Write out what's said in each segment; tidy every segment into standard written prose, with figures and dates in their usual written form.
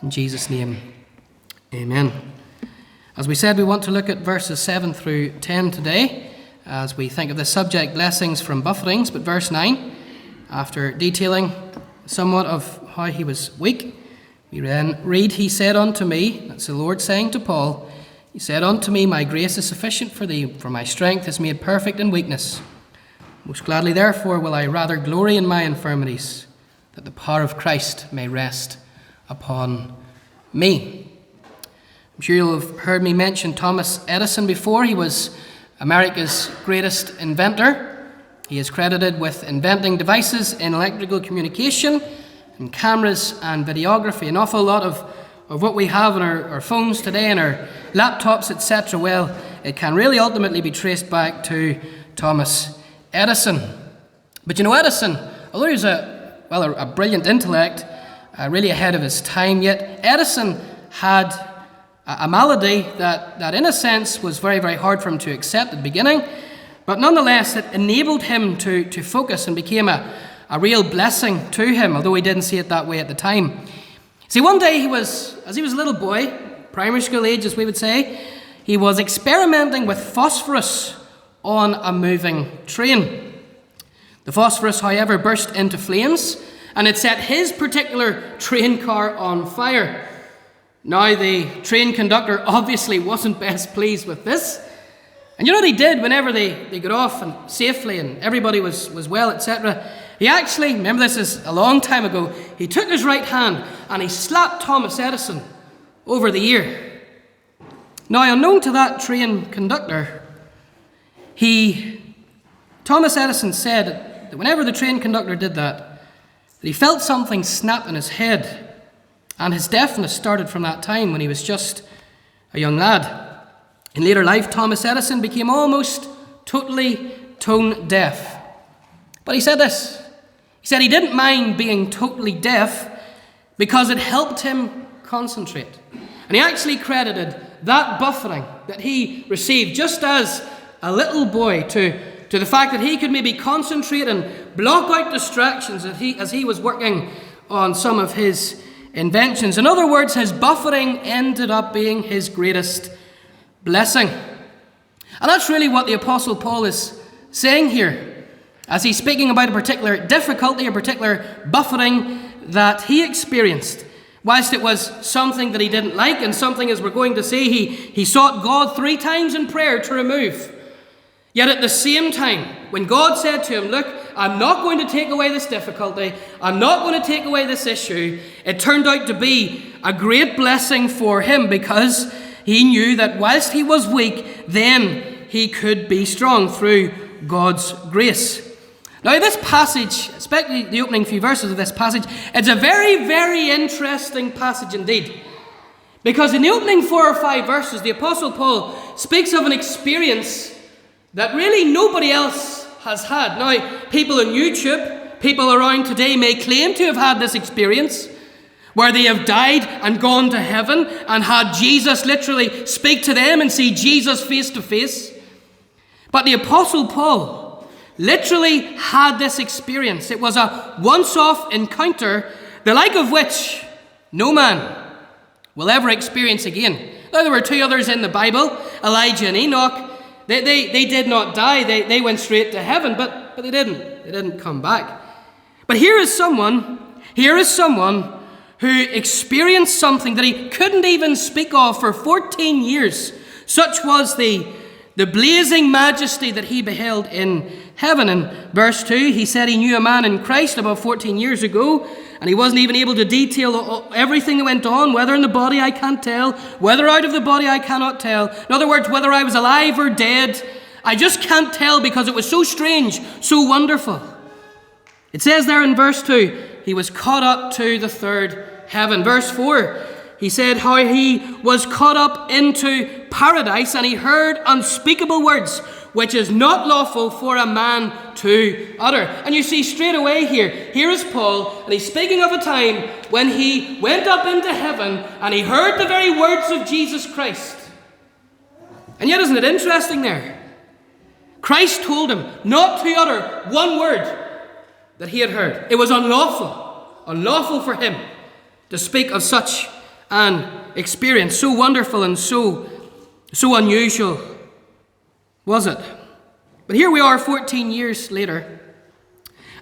In Jesus' name, amen. As we said, we want to look at verses 7 through 10 today as we think of the subject, blessings from buffetings. But verse 9, after detailing somewhat of how he was weak, we then read, he said unto me, that's the Lord saying to Paul, he said unto me, my grace is sufficient for thee, for my strength is made perfect in weakness. Most gladly, therefore, will I rather glory in my infirmities, that the power of Christ may rest upon me. I'm sure you'll have heard me mention Thomas Edison before. He was America's greatest inventor. He is credited with inventing devices in electrical communication and cameras and videography. An awful lot of what we have on our phones today and our laptops, etc., well, it can really ultimately be traced back to Thomas Edison. But you know, Edison, although he was a brilliant intellect, really ahead of his time, yet Edison had a malady that in a sense was very, very hard for him to accept at the beginning, but nonetheless it enabled him to focus and became a real blessing to him, although he didn't see it that way at the time. See, one day as he was a little boy, primary school age as we would say, he was experimenting with phosphorus on a moving train. The phosphorus, however, burst into flames, and it set his particular train car on fire. Now, the train conductor obviously wasn't best pleased with this. And you know what he did whenever they got off and safely and everybody was well, etc.? He actually, remember this is a long time ago, he took his right hand and he slapped Thomas Edison over the ear. Now, unknown to that train conductor, Thomas Edison said that whenever the train conductor did that he felt something snap in his head, and his deafness started from that time when he was just a young lad. In later life, Thomas Edison became almost totally tone deaf. But he said this. He said he didn't mind being totally deaf because it helped him concentrate. And he actually credited that buffeting that he received just as a little boy to the fact that he could maybe concentrate and block out distractions as he was working on some of his inventions. In other words, his buffeting ended up being his greatest blessing. And that's really what the Apostle Paul is saying here, as he's speaking about a particular difficulty, a particular buffeting that he experienced. Whilst it was something that he didn't like and something, as we're going to see, he sought God 3 times in prayer to remove. Yet at the same time, when God said to him, look, I'm not going to take away this difficulty, I'm not going to take away this issue, it turned out to be a great blessing for him because he knew that whilst he was weak, then he could be strong through God's grace. Now this passage, especially the opening few verses of this passage, it's a very, very interesting passage indeed. Because in the opening 4 or 5 verses, the Apostle Paul speaks of an experience that really nobody else has had. Now, people on YouTube, people around today may claim to have had this experience where they have died and gone to heaven and had Jesus literally speak to them and see Jesus face to face. But the Apostle Paul literally had this experience. It was a once-off encounter, the like of which no man will ever experience again. Now, there were 2 others in the Bible, Elijah and Enoch. They did not die. They went straight to heaven, but they didn't. They didn't come back. But here is someone who experienced something that he couldn't even speak of for 14 years. Such was the blazing majesty that he beheld in heaven. In verse 2, he said he knew a man in Christ about 14 years ago, and he wasn't even able to detail everything that went on, whether in the body I can't tell, whether out of the body I cannot tell. In other words, whether I was alive or dead, I just can't tell because it was so strange, so wonderful. It says there in verse 2, he was caught up to the 3rd heaven. Verse 4, he said how he was caught up into paradise and he heard unspeakable words, which is not lawful for a man to utter. And you see straight away here is Paul, and he's speaking of a time when he went up into heaven and he heard the very words of Jesus Christ. And yet, isn't it interesting there? Christ told him not to utter one word that he had heard. It was unlawful for him to speak of such an experience, so wonderful and so unusual, was it? But here we are 14 years later,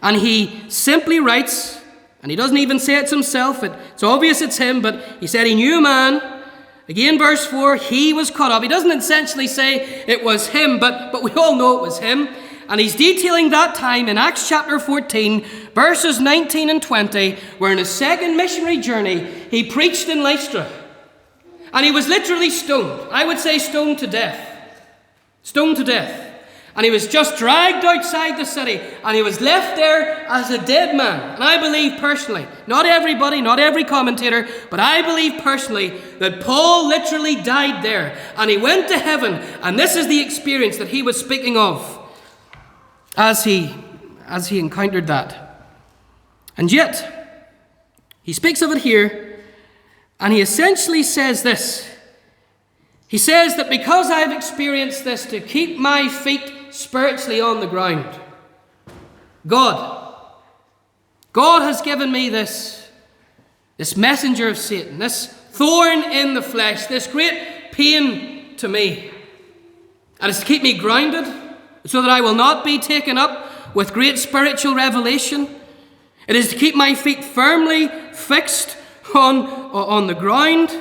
and he simply writes, and he doesn't even say it's himself, it's obvious it's him, but he said he knew a man. Again, verse 4, he was caught up. He doesn't essentially say it was him, but we all know it was him. And he's detailing that time in Acts chapter 14, verses 19 and 20, where in his second missionary journey, he preached in Lystra. And he was literally stoned. I would say stoned to death. Stoned to death. And he was just dragged outside the city, and he was left there as a dead man. And I believe personally, not everybody, not every commentator, but I believe personally that Paul literally died there, and he went to heaven, and this is the experience that he was speaking of as he encountered that. And yet, he speaks of it here, and he essentially says this. He says that because I've experienced this, to keep my feet spiritually on the ground, God has given me this messenger of Satan, this thorn in the flesh, this great pain to me. And it's to keep me grounded so that I will not be taken up with great spiritual revelation. It is to keep my feet firmly fixed on the ground.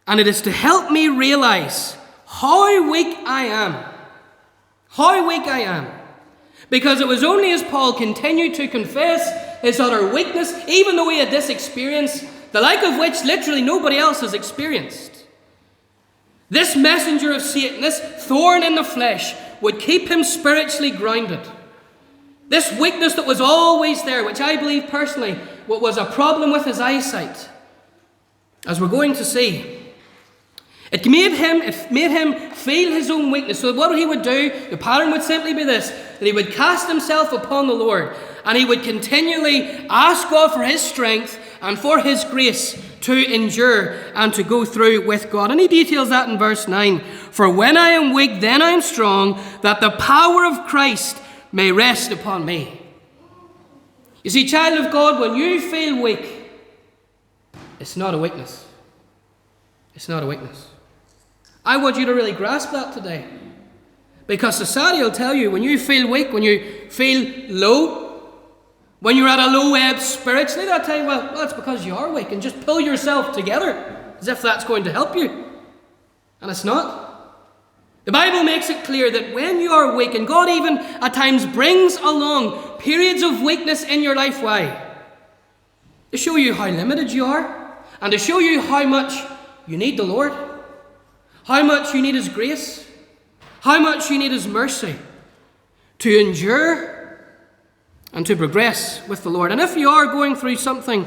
And it is to help me realize how weak I am. How weak I am. Because it was only as Paul continued to confess his utter weakness, even though he had this experience, the like of which literally nobody else has experienced. This messenger of Satan, this thorn in the flesh, would keep him spiritually grounded. This weakness that was always there, which I believe personally was a problem with his eyesight, as we're going to see. It made him feel his own weakness. So what he would do, the pattern would simply be this, that he would cast himself upon the Lord, and he would continually ask God for his strength and for his grace to endure and to go through with God. And he details that in verse 9. For when I am weak, then I am strong, that the power of Christ may rest upon me. You see, child of God, when you feel weak, it's not a weakness. It's not a weakness. I want you to really grasp that today. Because society will tell you, when you feel weak, when you feel low, when you're at a low ebb spiritually, they'll tell you, well, it's because you are weak, and just pull yourself together, as if that's going to help you. And it's not. The Bible makes it clear that when you are weak, and God even at times brings along periods of weakness in your life, why? To show you how limited you are, and to show you how much you need the Lord, how much you need His grace, how much you need His mercy to endure and to progress with the Lord. And if you are going through something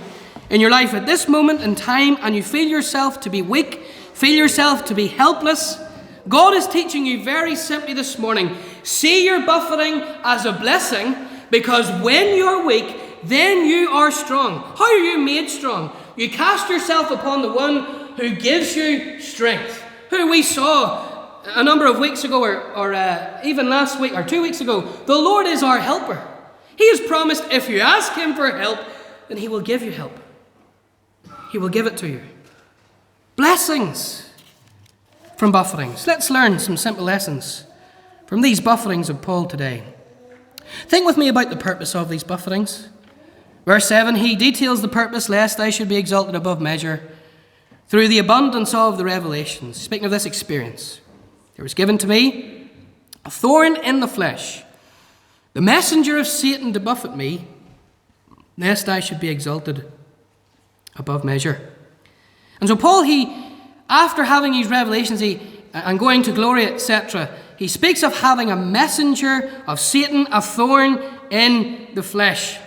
in your life at this moment in time, and you feel yourself to be weak, feel yourself to be helpless, God is teaching you very simply this morning, see your buffeting as a blessing, because when you're weak, then you are strong. How are you made strong? You cast yourself upon the one who gives you strength, who we saw a number of weeks ago, or even last week, or 2 weeks ago. The Lord is our helper. He has promised if you ask Him for help, then He will give you help. He will give it to you. Blessings from buffetings. Let's learn some simple lessons from these buffetings of Paul today. Think with me about the purpose of these buffetings. Verse 7, he details the purpose, lest I should be exalted above measure through the abundance of the revelations. Speaking of this experience, there was given to me a thorn in the flesh, the messenger of Satan to buffet me, lest I should be exalted above measure. And so Paul, after having these revelations and going to glory, etc., he speaks of having a messenger of Satan, a thorn in the flesh.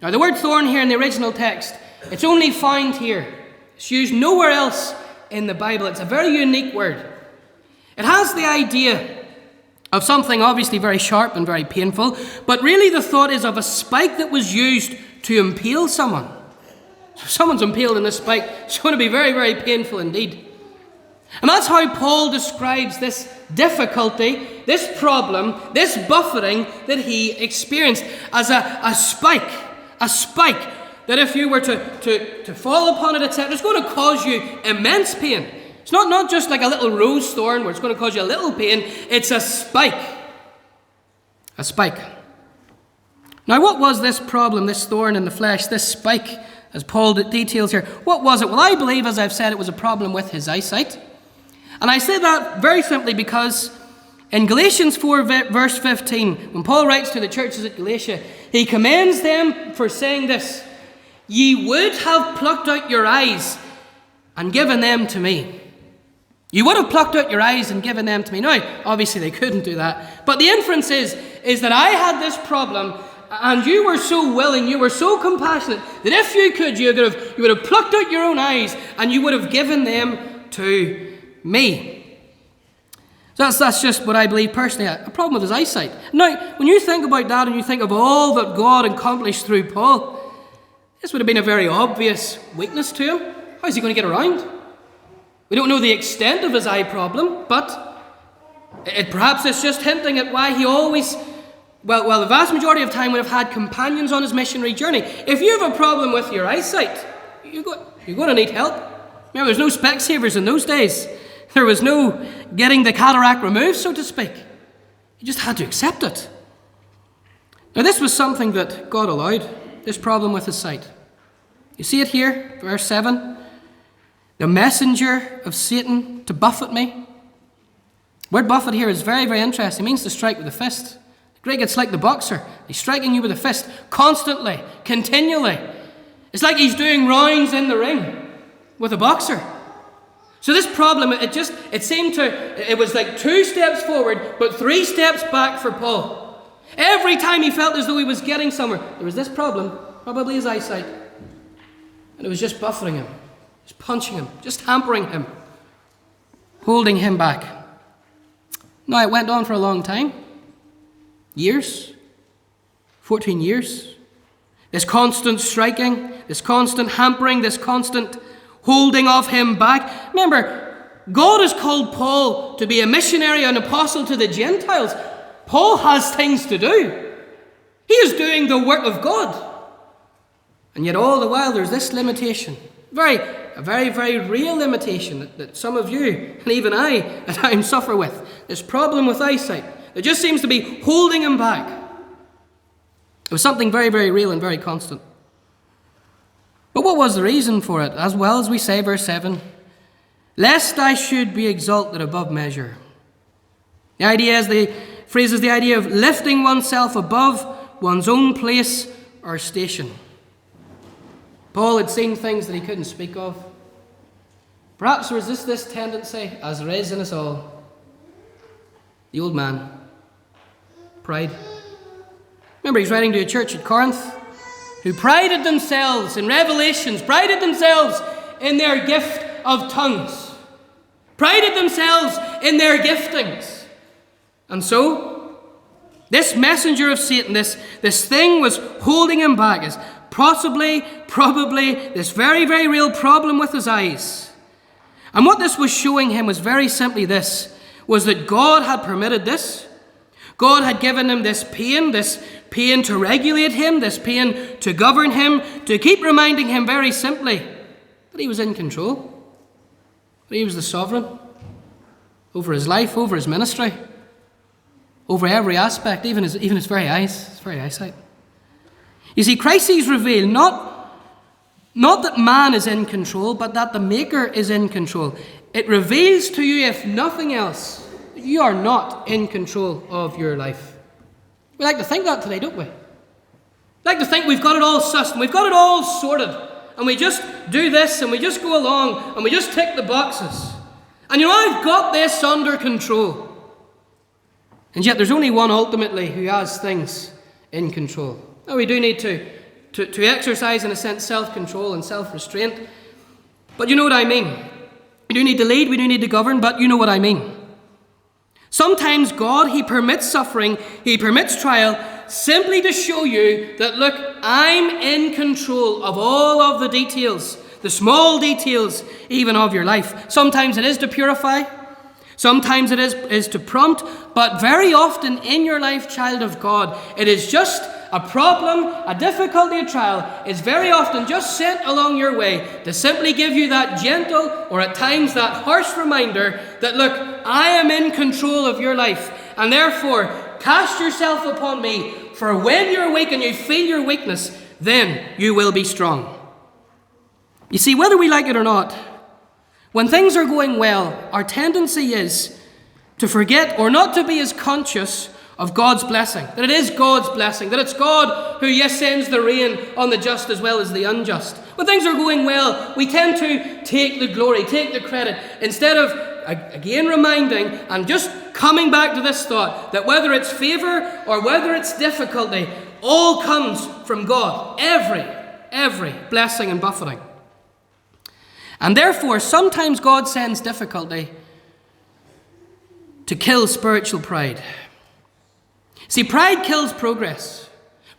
Now, the word thorn here in the original text, it's only found here. It's used nowhere else in the Bible. It's a very unique word. It has the idea of something obviously very sharp and very painful, but really the thought is of a spike that was used to impale someone. So if someone's impaled in this spike, it's going to be very, very painful indeed. And that's how Paul describes this difficulty, this problem, this buffeting that he experienced as a spike that if you were to fall upon it, etc., it's going to cause you immense pain. It's not just like a little rose thorn where it's going to cause you a little pain. It's a spike. A spike. Now, what was this problem, this thorn in the flesh, this spike, as Paul details here? What was it? Well, I believe, as I've said, it was a problem with his eyesight. And I say that very simply because in Galatians 4, verse 15, when Paul writes to the churches at Galatia, he commends them for saying this: "Ye would have plucked out your eyes and given them to me." You would have plucked out your eyes and given them to me. Now, obviously they couldn't do that. But the inference is that I had this problem, and you were so willing, you were so compassionate, that if you could, you would have plucked out your own eyes and you would have given them to me. So that's just what I believe personally, a problem with his eyesight. Now, when you think about that and you think of all that God accomplished through Paul, this would have been a very obvious weakness to him. How is he going to get around? We don't know the extent of his eye problem, but perhaps it's just hinting at why he always, well, the vast majority of time would have had companions on his missionary journey. If you have a problem with your eyesight, you're going to need help. Remember, there's no Specsavers in those days. There was no getting the cataract removed, so to speak. You just had to accept it. Now, this was something that God allowed, this problem with his sight. You see it here, verse 7. The messenger of Satan to buffet me. The word buffet here is very, very interesting. It means to strike with a fist. The Greek, it's like the boxer. He's striking you with a fist constantly, continually. It's like he's doing rounds in the ring with a boxer. So this problem, it was like 2 steps forward, but 3 steps back for Paul. Every time he felt as though he was getting somewhere, there was this problem, probably his eyesight. And it was just buffeting him. Just punching him, just hampering him, holding him back. Now, it went on for a long time. Years. 14 years. This constant striking, this constant hampering, this constant holding of him back. Remember, God has called Paul to be a missionary, an apostle to the Gentiles. Paul has things to do. He is doing the work of God. And yet all the while there's this limitation. A very, very real limitation that some of you, and even I, at times suffer with. This problem with eyesight that just seems to be holding him back. It was something very, very real and very constant. But what was the reason for it? As well as we say, verse 7, lest I should be exalted above measure. The phrase is the idea of lifting oneself above one's own place or station. Paul had seen things that he couldn't speak of. Perhaps there was this tendency, as there is in us all. The old man. Pride. Remember, he's writing to a church at Corinth who prided themselves in revelations, prided themselves in their gift of tongues, prided themselves in their giftings. And so, this messenger of Satan, this thing was holding him back. Is probably this very, very real problem with his eyes. And what this was showing him was very simply this, was that God had permitted this. God had given him this pain to regulate him, this pain to govern him, to keep reminding him very simply that he was in control, that he was the sovereign over his life, over his ministry, over every aspect, even his very eyes, his very eyesight. You see, crises reveal not that man is in control, but that the Maker is in control. It reveals to you, if nothing else, that you are not in control of your life. We like to think that today, don't we? We like to think we've got it all sussed and we've got it all sorted, and we just do this and we just go along and we just tick the boxes. And I've got this under control. And yet there's only one ultimately who has things in control. Now, we do need to exercise, in a sense, self-control and self-restraint. But you know what I mean. We do need to lead, we do need to govern, but you know what I mean. Sometimes God, He permits suffering, He permits trial, simply to show you that, look, I'm in control of all of the details, the small details even of your life. Sometimes it is to purify, sometimes it is to prompt, but very often in your life, child of God, it is just A problem, a difficulty, a trial is very often just sent along your way to simply give you that gentle or at times that harsh reminder that, look, I am in control of your life, and therefore cast yourself upon me, for when you're weak and you feel your weakness, then you will be strong. You see, whether we like it or not, when things are going well, our tendency is to forget or not to be as conscious of God's blessing, that it is God's blessing, that it's God who, yes, sends the rain on the just as well as the unjust. When things are going well, we tend to take the glory, take the credit, instead of, again, reminding and just coming back to this thought that whether it's favor or whether it's difficulty, all comes from God. Every blessing and buffeting. And therefore, sometimes God sends difficulty to kill spiritual pride. See, pride kills progress.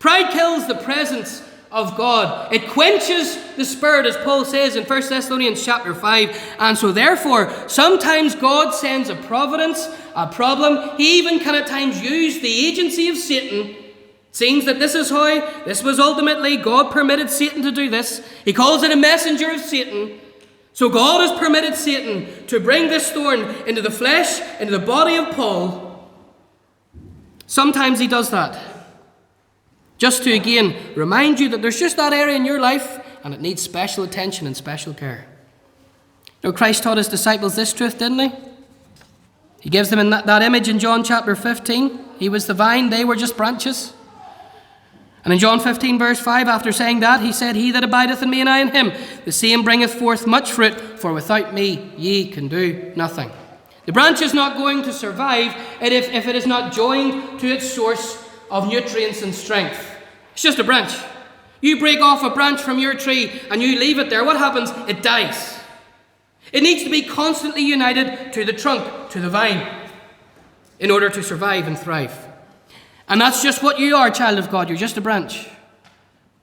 Pride kills the presence of God. It quenches the Spirit, as Paul says in 1 Thessalonians chapter 5. And so therefore, sometimes God sends a providence, a problem. He even can at times use the agency of Satan. It seems that this was ultimately, God permitted Satan to do this. He calls it a messenger of Satan. So God has permitted Satan to bring this thorn into the flesh, into the body of Paul. Sometimes he does that, just to again remind you that there's just that area in your life and it needs special attention and special care. You know, Christ taught his disciples this truth, didn't he? He gives them in that image in John chapter 15. He was the vine, they were just branches. And in John 15 verse 5, after saying that, he said, "He that abideth in me and I in him, the same bringeth forth much fruit, for without me ye can do nothing." The branch is not going to survive if it is not joined to its source of nutrients and strength. It's just a branch. You break off a branch from your tree and you leave it there. What happens? It dies. It needs to be constantly united to the trunk, to the vine, in order to survive and thrive. And that's just what you are, child of God. You're just a branch.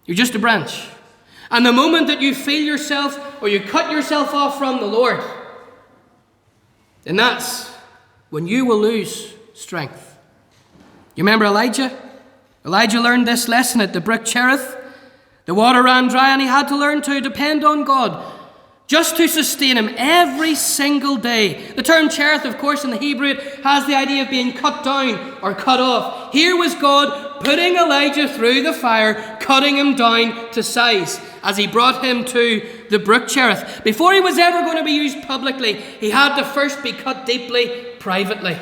You're just a branch. And the moment that you feel yourself or you cut yourself off from the Lord, then that's when you will lose strength. You remember Elijah? Elijah learned this lesson at the brook Cherith. The water ran dry and he had to learn to depend on God just to sustain him every single day. The term Cherith, of course, in the Hebrew, it has the idea of being cut down or cut off. Here was God putting Elijah through the fire, cutting him down to size as he brought him to the brook Cherith. Before he was ever going to be used publicly, he had to first be cut deeply, privately.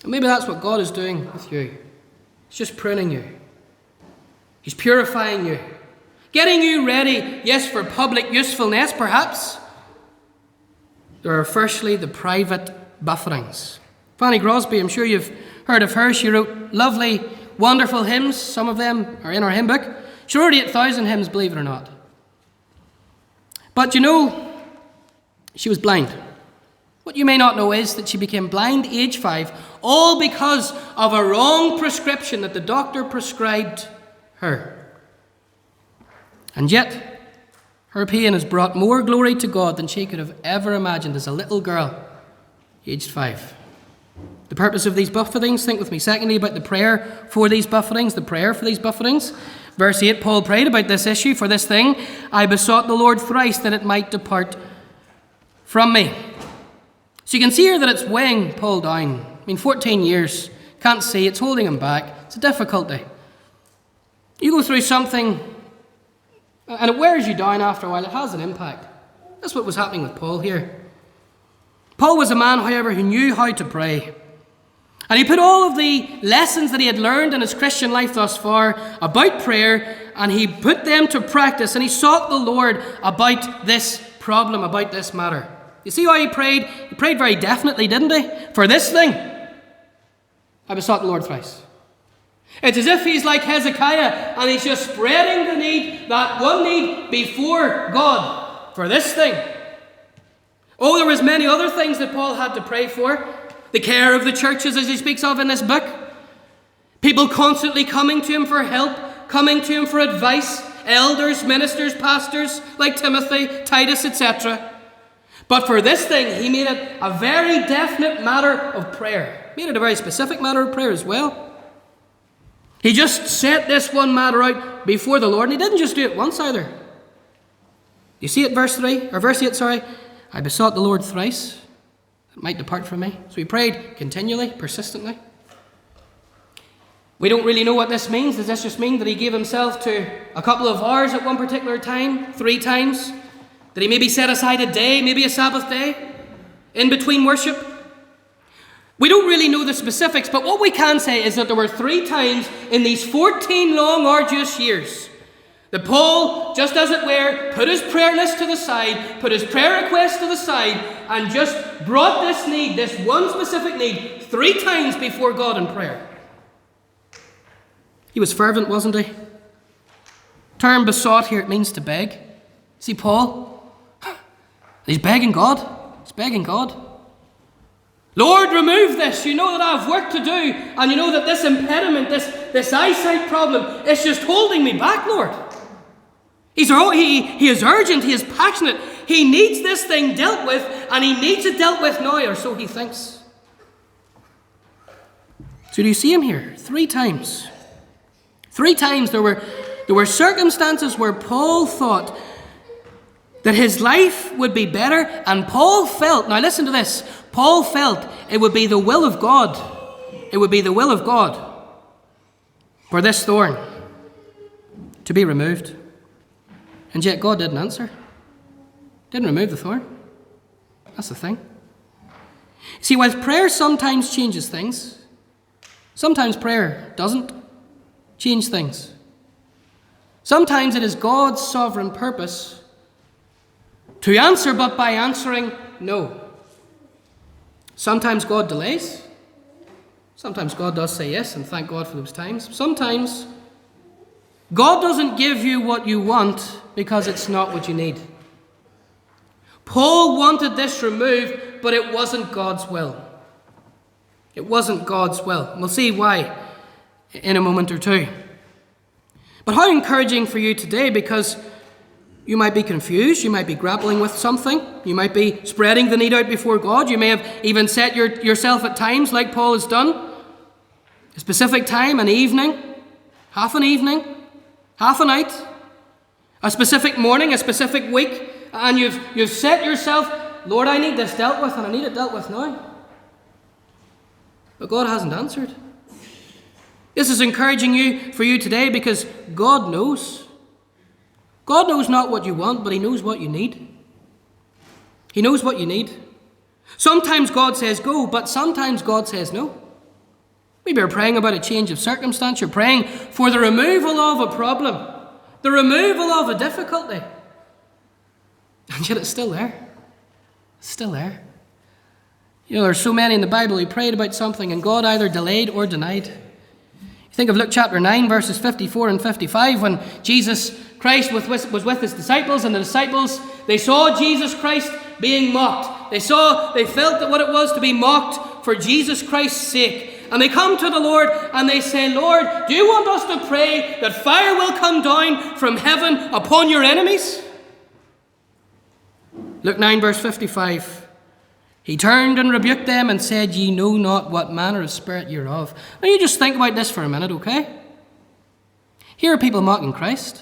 And maybe that's what God is doing with you. He's just pruning you. He's purifying you. Getting you ready, yes, for public usefulness, perhaps. There are firstly the private buffetings. Fanny Crosby, I'm sure you've heard of her. She wrote lovely, wonderful hymns. Some of them are in our hymn book. She wrote 8,000 hymns, believe it or not. But you know, she was blind. What you may not know is that she became blind age 5, all because of a wrong prescription that the doctor prescribed her. And yet, her pain has brought more glory to God than she could have ever imagined as a little girl, aged 5. The purpose of these buffetings, think with me secondly about the prayer for these buffetings, the prayer for these buffetings. Verse 8, Paul prayed about this issue. "For this thing I besought the Lord thrice, that it might depart from me." So you can see here that it's weighing Paul down. 14 years, can't see, it's holding him back. It's a difficulty. You go through something and it wears you down after a while. It has an impact. That's what was happening with Paul here. Paul was a man, however, who knew how to pray. And he put all of the lessons that he had learned in his Christian life thus far about prayer, and he put them to practice, and he sought the Lord about this problem, about this matter. You see how he prayed? He prayed very definitely, didn't he? "For this thing I besought the Lord thrice." It's as if he's like Hezekiah and he's just spreading the need, that one need, before God. For this thing. Oh, there was many other things that Paul had to pray for. The care of the churches, as he speaks of in this book. People constantly coming to him for help, coming to him for advice. Elders, ministers, pastors like Timothy, Titus, etc. But for this thing, he made it a very definite matter of prayer. Made it a very specific matter of prayer as well. He just set this one matter out before the Lord, and he didn't just do it once either. You see it, verse 8, I besought the Lord thrice that it might depart from me. So he prayed continually, persistently. We don't really know what this means. Does this just mean that he gave himself to a couple of hours at one particular time, 3 times? Did he maybe set aside a day, maybe a Sabbath day, in between worship? We don't really know the specifics, but what we can say is that there were 3 times in these 14 long, arduous years that Paul, just as it were, put his prayer list to the side, put his prayer request to the side, and just brought this need, this one specific need, 3 times before God in prayer. He was fervent, wasn't he? Term besought here, it means to beg. See Paul? He's begging God. He's begging God. Lord, remove this. You know that I have work to do, and you know that this impediment, this eyesight problem, is just holding me back, Lord. He is urgent, he is passionate. He needs this thing dealt with, and he needs it dealt with now, or so he thinks. So do you see him here? 3 times. 3 times there were circumstances where Paul thought that his life would be better, and Paul felt, now listen to this, Paul felt it would be the will of God. It would be the will of God for this thorn to be removed. And yet God didn't answer. Didn't remove the thorn. That's the thing. See, while prayer sometimes changes things, sometimes prayer doesn't change things. Sometimes it is God's sovereign purpose to answer, but by answering, no. Sometimes God delays. Sometimes God does say yes, and thank God for those times. Sometimes God doesn't give you what you want because it's not what you need. Paul wanted this removed, but it wasn't God's will. It wasn't God's will. And we'll see why in a moment or two. But how encouraging for you today, because you might be confused, you might be grappling with something, you might be spreading the need out before God, you may have even set yourself at times like Paul has done, a specific time, an evening, half a night, a specific morning, a specific week, and you've set yourself, Lord, I need this dealt with, and I need it dealt with now. But God hasn't answered. This is encouraging for you today, because God knows. God knows not what you want, but he knows what you need. He knows what you need. Sometimes God says go, but sometimes God says no. Maybe you're praying about a change of circumstance. You're praying for the removal of a problem, the removal of a difficulty. And yet it's still there. It's still there. You know, there's so many in the Bible who prayed about something and God either delayed or denied. You think of Luke chapter 9, verses 54 and 55, when Jesus Christ was with his disciples, and the disciples, they saw Jesus Christ being mocked. They felt that what it was to be mocked for Jesus Christ's sake. And they come to the Lord and they say, Lord, do you want us to pray that fire will come down from heaven upon your enemies? Luke 9, verse 55. He turned and rebuked them and said, Ye know not what manner of spirit you're of. Now you just think about this for a minute, okay? Here are people mocking Christ.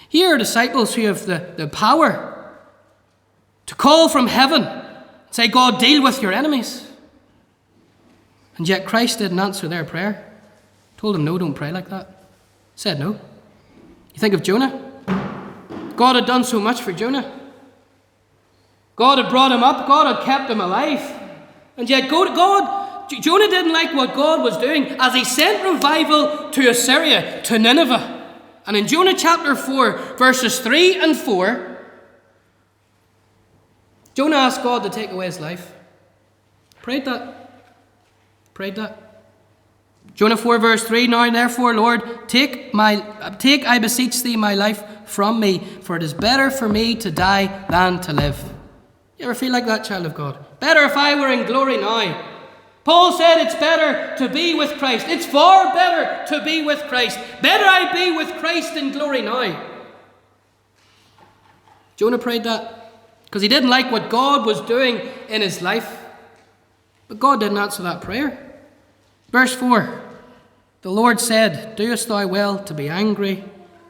Here are disciples who have the power to call from heaven and say, God, deal with your enemies. And yet Christ didn't answer their prayer. Told them, no, don't pray like that. Said no. You think of Jonah. God had done so much for Jonah. God had brought him up. God had kept him alive. And yet Jonah didn't like what God was doing as he sent revival to Assyria, to Nineveh. And in Jonah chapter 4, verses 3 and 4, Jonah asked God to take away his life. Prayed that. Jonah 4, verse 3, Now therefore, Lord, take, I beseech thee, my life from me, for it is better for me to die than to live. You ever feel like that, child of God? Better if I were in glory now. Paul said it's better to be with Christ. It's far better to be with Christ. Better I be with Christ in glory now. Jonah prayed that because he didn't like what God was doing in his life. But God didn't answer that prayer. Verse 4. The Lord said, doest thou well to be angry,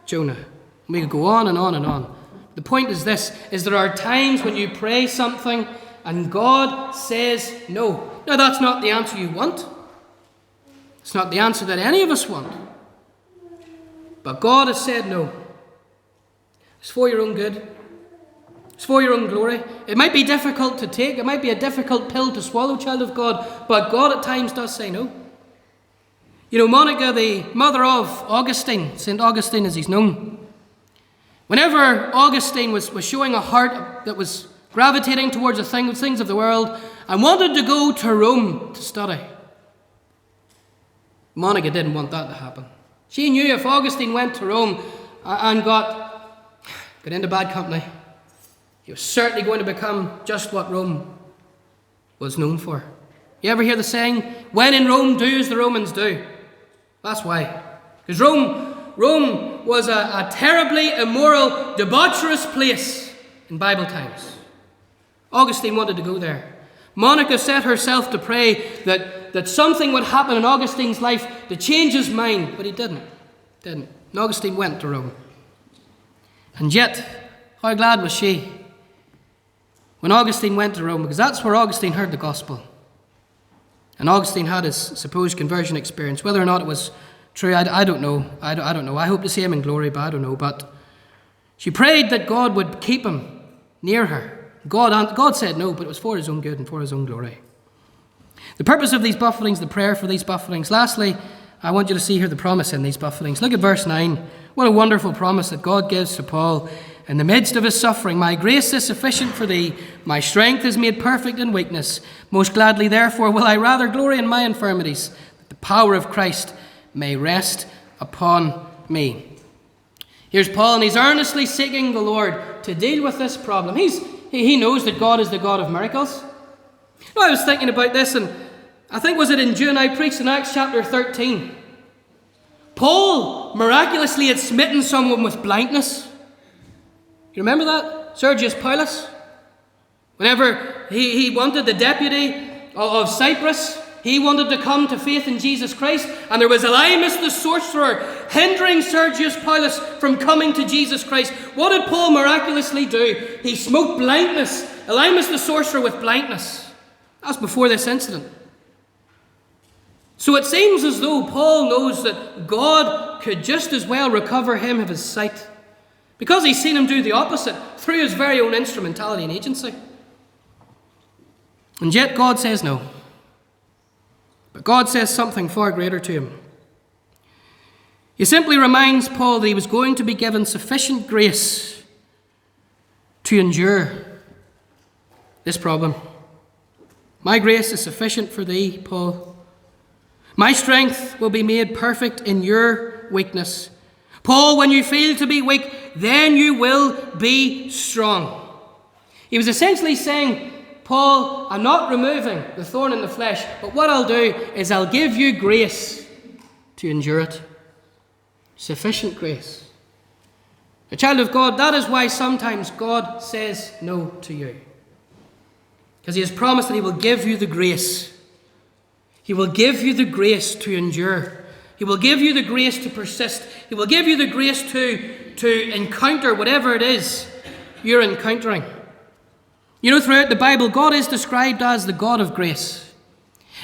Jonah? And we could go on and on and on. The point is this, is there are times when you pray something and God says no. Now that's not the answer you want. It's not the answer that any of us want. But God has said no. It's for your own good. It's for your own glory. It might be difficult to take. It might be a difficult pill to swallow, child of God. But God at times does say no. You know, Monica, the mother of Augustine, St. Augustine as he's known, whenever Augustine was showing a heart that was gravitating towards the things of the world and wanted to go to Rome to study, Monica didn't want that to happen. She knew if Augustine went to Rome and got into bad company, he was certainly going to become just what Rome was known for. You ever hear the saying, when in Rome, do as the Romans do? That's why. Because Rome was a terribly immoral, debaucherous place in Bible times. Augustine wanted to go there. Monica set herself to pray that something would happen in Augustine's life to change his mind, but he didn't. And Augustine went to Rome. And yet, how glad was she when Augustine went to Rome, because that's where Augustine heard the gospel. And Augustine had his supposed conversion experience. Whether or not it was true, I don't know. I don't know. I hope to see him in glory, but I don't know. But she prayed that God would keep him near her. God said no, but it was for his own good and for his own glory. The purpose of these buffetings, the prayer for these buffetings. Lastly, I want you to see here the promise in these buffetings. Look at verse 9. What a wonderful promise that God gives to Paul in the midst of his suffering. My grace is sufficient for thee. My strength is made perfect in weakness. Most gladly, therefore, will I rather glory in my infirmities, that the power of Christ may rest upon me. Here's Paul, and he's earnestly seeking the Lord to deal with this problem. He knows that God is the God of miracles. You know, I was thinking about this, and I think was it in June I preached in Acts chapter 13. Paul miraculously had smitten someone with blindness. You remember that? Sergius Paulus. Whenever he wanted the deputy of Cyprus, he wanted to come to faith in Jesus Christ, and there was Elymas the sorcerer hindering Sergius Paulus from coming to Jesus Christ. What did Paul miraculously do? He smote blindness. Elymas the sorcerer with blindness. That's before this incident. So it seems as though Paul knows that God could just as well recover him of his sight, because he's seen him do the opposite through his very own instrumentality and agency. And yet God says no. But God says something far greater to him. He simply reminds Paul that he was going to be given sufficient grace to endure this problem. My grace is sufficient for thee, Paul. My strength will be made perfect in your weakness. Paul, when you feel to be weak, then you will be strong. He was essentially saying, Paul, I'm not removing the thorn in the flesh, but what I'll do is I'll give you grace to endure it. Sufficient grace. A child of God, that is why sometimes God says no to you. Because he has promised that he will give you the grace. He will give you the grace to endure. He will give you the grace to persist. He will give you the grace to encounter whatever it is you're encountering. You know, throughout the Bible, God is described as the God of grace.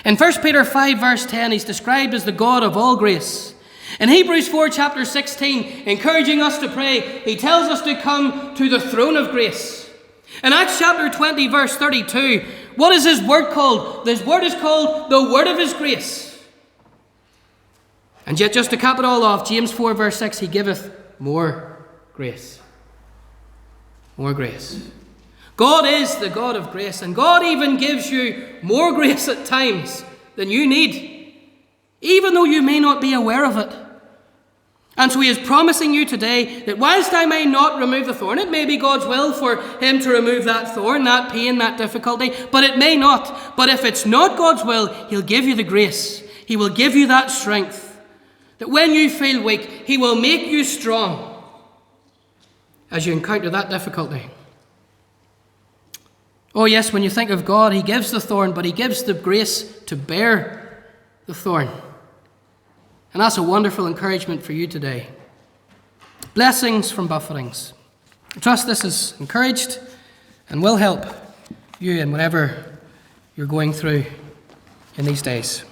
In 1 Peter 5 verse 10, he's described as the God of all grace. In Hebrews 4 chapter 16, encouraging us to pray, he tells us to come to the throne of grace. In Acts chapter 20 verse 32, what is his word called? This word is called the word of his grace. And yet, just to cap it all off, James 4 verse 6, he giveth more grace. More grace. God is the God of grace, and God even gives you more grace at times than you need, even though you may not be aware of it. And so he is promising you today that whilst I may not remove the thorn, it may be God's will for him to remove that thorn, that pain, that difficulty, but it may not. But if it's not God's will, he'll give you the grace. He will give you that strength, that when you feel weak, he will make you strong as you encounter that difficulty. Oh yes, when you think of God, he gives the thorn, but he gives the grace to bear the thorn. And that's a wonderful encouragement for you today. Blessings from Buffetings. I trust this is encouraged and will help you in whatever you're going through in these days.